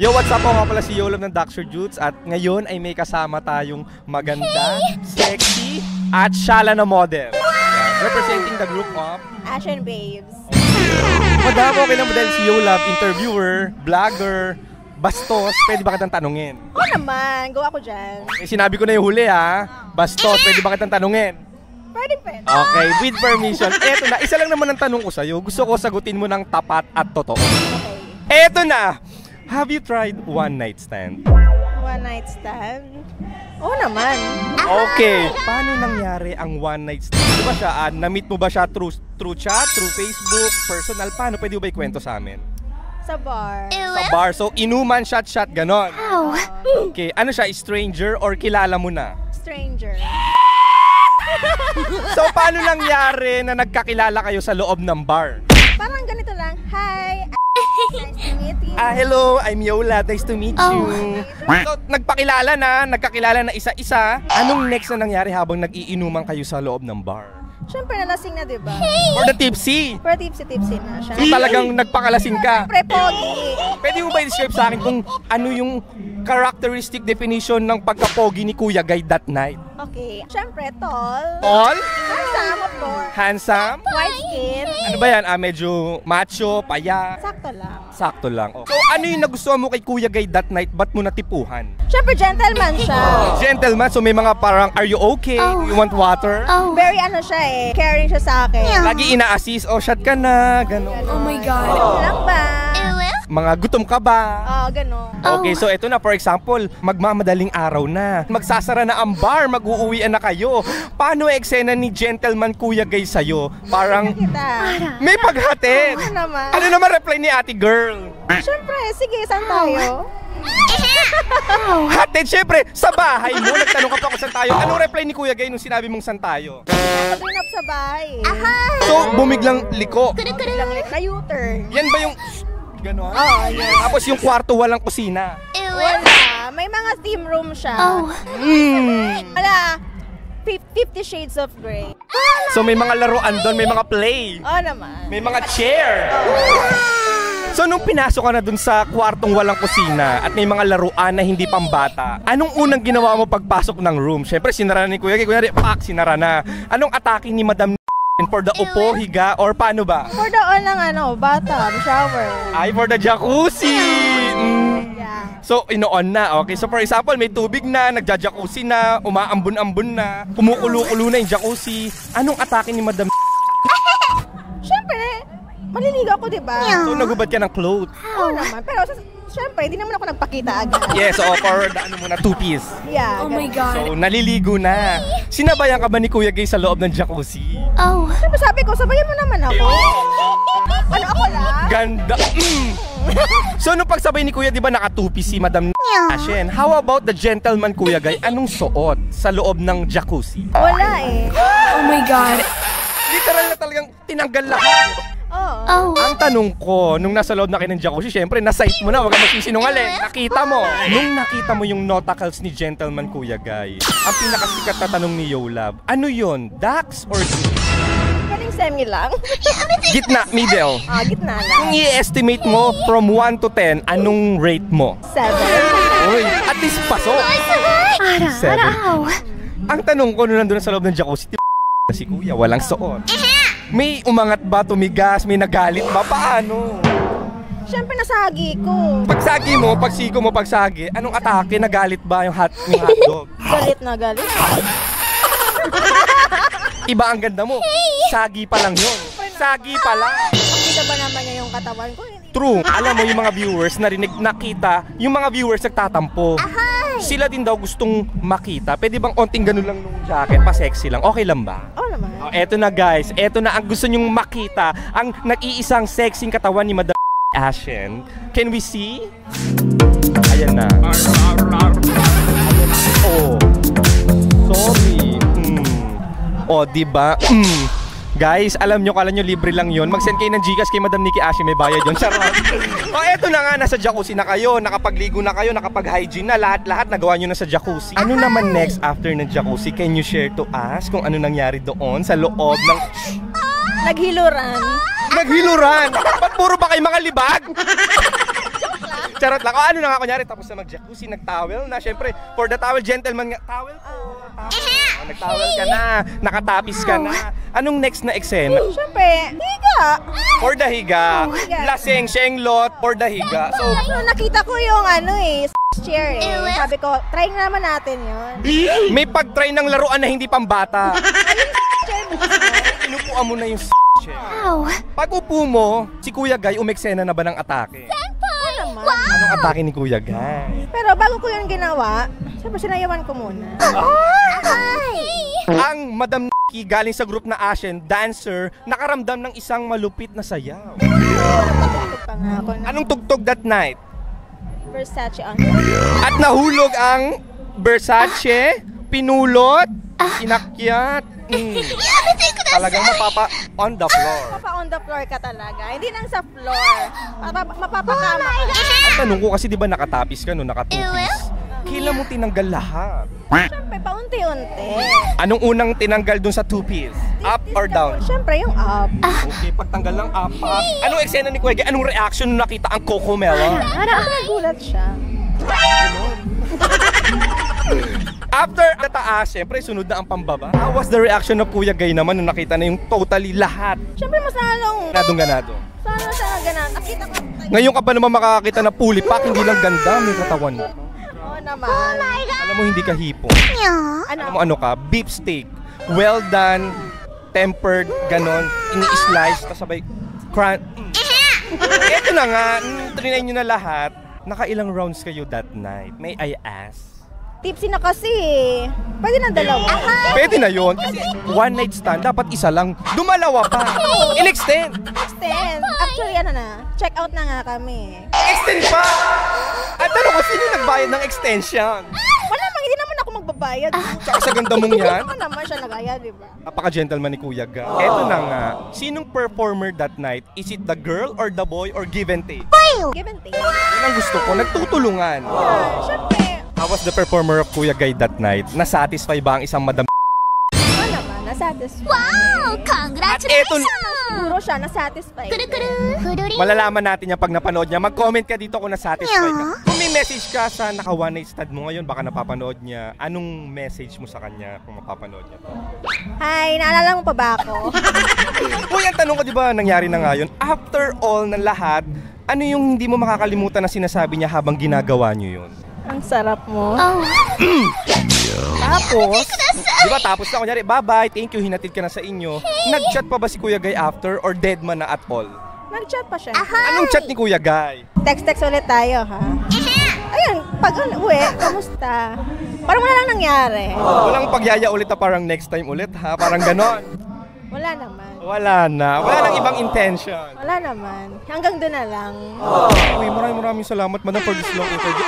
Yo, what's up? Ako nga pala si Yolab ng Dr. Jutes at ngayon ay may kasama tayong maganda, sexy, at shala na model. Representing the group of Ashen Babes. Madamo kayo ng model si Yolab, interviewer, vlogger, bastos. Pwede ba kitang tanungin? Oo naman, go ako dyan. Sinabi ko na yung huli ha. Bastos, pwede ba kitang tanungin? Pwede. Okay, with permission. Eto na, isa lang naman ang tanong ko sa'yo. Gusto ko sagutin mo ng tapat at totoo. Okay. Eto na! Have you tried one night stand? One night stand? Oo naman. Okay, paano nangyari ang one night stand? Di ba siya, na-meet mo ba siya through chat, through Facebook, personal? Paano? Pwede mo ba ikwento sa amin? Sa bar. Sa bar, so inuman, shot, ganon. Okay, ano siya, stranger or kilala mo na? Stranger. So paano nangyari na nagkakilala kayo sa loob ng bar? Parang ganito lang. Hi, nice to meet you. Hello, I'm Yola. Nice to meet you. So, nagkakilala na isa-isa. Anong next na nangyari habang nag-iinuman kayo sa loob ng bar? Siyempre nalasing na, diba? For the tipsy. Pero tipsy na siya. So talagang nagpakalasing ka. Siyempre, pogi. Pwede mo ba i-describe sa akin kung ano yung characteristic definition ng pagka-pogi ni Kuya Guy that night? Okay. Siyempre, tall. Tall? Handsome, of course. Handsome? White skin. Ano ba yan? Medyo macho, paya? Sakto lang. Sakto lang. So ano yung nagustuhan mo kay Kuya Guy that night? Ba't mo natipuhan? Siyempre, gentleman siya. Gentleman, so may mga parang, are you okay? You want water? Very ano siya eh. Caring siya sa akin. Lagi ina-assist, shot ka na, gano'n. Oh my God. Lang ba? Mga gutom ka ba? Gano'n. Okay, so eto na, for example, magmamadaling araw na. Magsasara na ang bar, mag-uuwian na kayo. Paano eksena ni gentleman Kuya Guy sa'yo? Parang may paghatid. Ano naman? Ano naman reply ni ate girl? Siyempre, sige, saan tayo? Hatid, syempre, sa bahay mo. Nagtanong ka pa kung saan tayo. Anong reply ni Kuya Guy nung sinabi mong saan tayo? Clean up sa bahay. So, bumiglang liko. Biglang na U-turn. Yan ba yung gano'n? Oo, yan. Tapos yung kwarto walang kusina. Wala. May mga steam room siya. Wala. 50 Shades of Grey. So may mga laruan doon, may mga play. Oo naman. May mga chair. So nung pinasok ka na dun sa kwartong walang kusina at may mga laruan na hindi pambata, anong unang ginawa mo pagpasok ng room? Siyempre sinara na ni Kuya Guy, sinara na. Anong atake ni Madam for the upo, higa, or paano ba? For the bathtub, shower. Ay, for the jacuzzi! Yeah. So, ino-on na. Okay, so for example, may tubig na, nagja-jacuzzi na, umaambon-ambon na, kumukulo-kulo na yung jacuzzi. Anong atake ni Madam? Siyempre, maliligo ako, diba? So, nagubad ka ng clothes. Oo naman. Pero, siyempre, hindi naman ako nagpakita agad. Yes, for the two-piece. Yeah. Oh my God. So, naliligo na. Sinabayan ka ba ni Kuya Guy sa loob ng jacuzzi? Sabi ko, sabayan mo naman ako. Ano ako lang? Ganda. So, nung pagsabay ni Kuya, di ba naka-two-piece si Madam Ashen? How about the gentleman Kuya Guy? Anong suot sa loob ng jacuzzi? Wala eh. Oh my God. Literal na talagang tinanggal lahat. Ang tanong ko, nung nasa loob na kayo ng jacuzzi, syempre, na-sight mo na, wag kang magsisinungaling. Nakita mo. Nung nakita mo yung nauticals ni gentleman Kuya Guy, ang pinakasikat na tanong ni Yolab, ano yun? Dax or Kaling semi lang. gitna, middle? Gitna lang. Kung i-estimate mo from 1 to 10, anong rate mo? 7. Uy, at least pasok. 7. Ang tanong ko, nung nandun sa loob ng jacuzzi, si Kuya, walang suot. May umangat ba, tumigas, may nagalit ba? Paano? Siyempre, nasagi ko. Pagsagi mo, pagsiko mo, pagsagi, anong atake? Nagalit ba yung hotdog? Galit na galit. Iba ang ganda mo. Sagi pa lang yun. Sagi pa lang. Nakita ba naman niya yung katawan ko? True. Alam mo yung mga viewers narinig, nakita, yung mga viewers nagtatampo. Sila din daw gustong makita. Pwede bang onting ganun lang nung jacket, pa-sexy lang? Okay lang ba? Oo naman. Eto na guys, eto na ang gusto nyong makita. Ang nag-iisang sexing katawan ni Madam Ashen. Can we see? Ayan na. Oh. Sorry. Diba? Guys, alam nyo, kala nyo libre lang yon. Mag-send kayo ng Gcash kay Madam Nikki Ashe, may bayad yun. Charot. Eto na nga, nasa jacuzzi na kayo, nakapagligo na kayo, nakapag-hygiene na, lahat nagawa nyo na sa jacuzzi. Ano naman next after ng jacuzzi? Can you share to us kung ano nangyari doon sa loob ng... Naghiluran. Naghiluran? Ba't puro ba kayo mga libag? Charot lang. O ano na nga, kunyari, tapos na mag-jacuzzi, nag-towel na. Siyempre, for the towel, gentleman nga, towel po. Nag-towel ka na, nakatapis ka na. Anong next na eksena? Siyempre, higa. For the higa. higa. Laseng, shenglot, for the higa. So, Nakita ko yung chair eh. Sabi ko, try nga naman natin yun. may pag-try ng laruan na hindi pambata. Chair mo. Inupuan mo na yung chair. Pag upo mo, si Kuya Guy, umeksena na ba ng atake? Naman. Anong atake ni Kuya Guy? Pero bago ko yun ginawa, siyempre sinayawan ko muna. Ang Madam Nikki galing sa group na Ashen, dancer, nakaramdam ng isang malupit na sayaw. Napatugtog pa nga ako na Anong tugtog that night? Versace on. At nahulog ang Versace, pinulot, inakyat. Talagang mapapa on the floor. Mapa on the floor ka talaga. Hindi lang sa floor. Mapapakama ka. Ang tanong ko kasi di ba nakatapis ka no, nakatupis? Kailan mo tinanggal lahat? Siyempre, paunti-unti. Anong unang tinanggal dun sa two-piece? Up or down? Siyempre, yung up. Okay, pagtanggal ng up. Anong eksena ni Kuya Guy? Anong reaction nung nakita ang Coco Melon? Nagulat siya. After nataas, syempre sunod na ang pambaba. How was the reaction of Kuya Guy naman nung nakita na yung totally lahat? Siyempre, mas lalong... Ganado. Sana siya ganun. Nakita ko. Ngayon ka ba naman makakakita na puli pack, hindi lang ganda, may katawan mo. Oo naman. Alam mo hindi ka hipo. Ano? Alam mo ano ka? Beef steak. Well done, tempered, ganon, ini-slice, tapos sabay crunch. Ito na nga, trinay nyo na lahat. Nakailang rounds kayo that night? May I ask? Tipsy na kasi eh. Pwede na dalawa. Pwede na yun. Kasi one night stand, dapat isa lang. Dumalawa pa. In-extend. Extend. Actually, check out na nga kami. Extend pa! At tanong ko, sino nagbayad ng extension? Wala naman, hindi naman ako magbabayad. Tsaka sa ganda mong yan, Ano naman siya nagaya, di ba? napaka-gentleman ni Kuya Ga. Eto na nga, sinong performer that night? Is it the girl or the boy or give and take? Give and take. Yun ang gusto ko, nagtutulungan. Siyempre, How was the performer of Kuya Guy that night? Nasatisfy ba ang isang madam? ano naman, nasatisfy. Wow! At eto, Siguro siya, nasatisfy. malalaman natin yan pag napanood niya. Mag-comment ka dito kung nasatisfy ka. Kung may message ka sa naka-one night stand mo ngayon, baka napapanood niya. Anong message mo sa kanya kung mapapanood niya to? Hi, naalala mo pa ba ako? Uy, ang tanong ko, di ba, nangyari na nga yun? After all ng lahat, ano yung hindi mo makakalimutan na sinasabi niya habang ginagawa niyo yun? Ang sarap mo. Tapos, di ba, tapos na, kunyari, bye-bye, thank you, hinatid ka na sa inyo. Nag-chat pa ba si Kuya Guy after or dead man na at all? Nag-chat pa siya. Anong chat ni Kuya Guy? Text ulit tayo, ha? Ayun, pag uwi, kamusta? Parang wala lang nangyari. Walang pagyaya ulit na parang next time ulit, ha? Parang ganon. Wala naman. Wala na. Wala nang ibang intention. Wala naman. Hanggang doon na lang. Uy, maraming salamat, madam, for this long interview.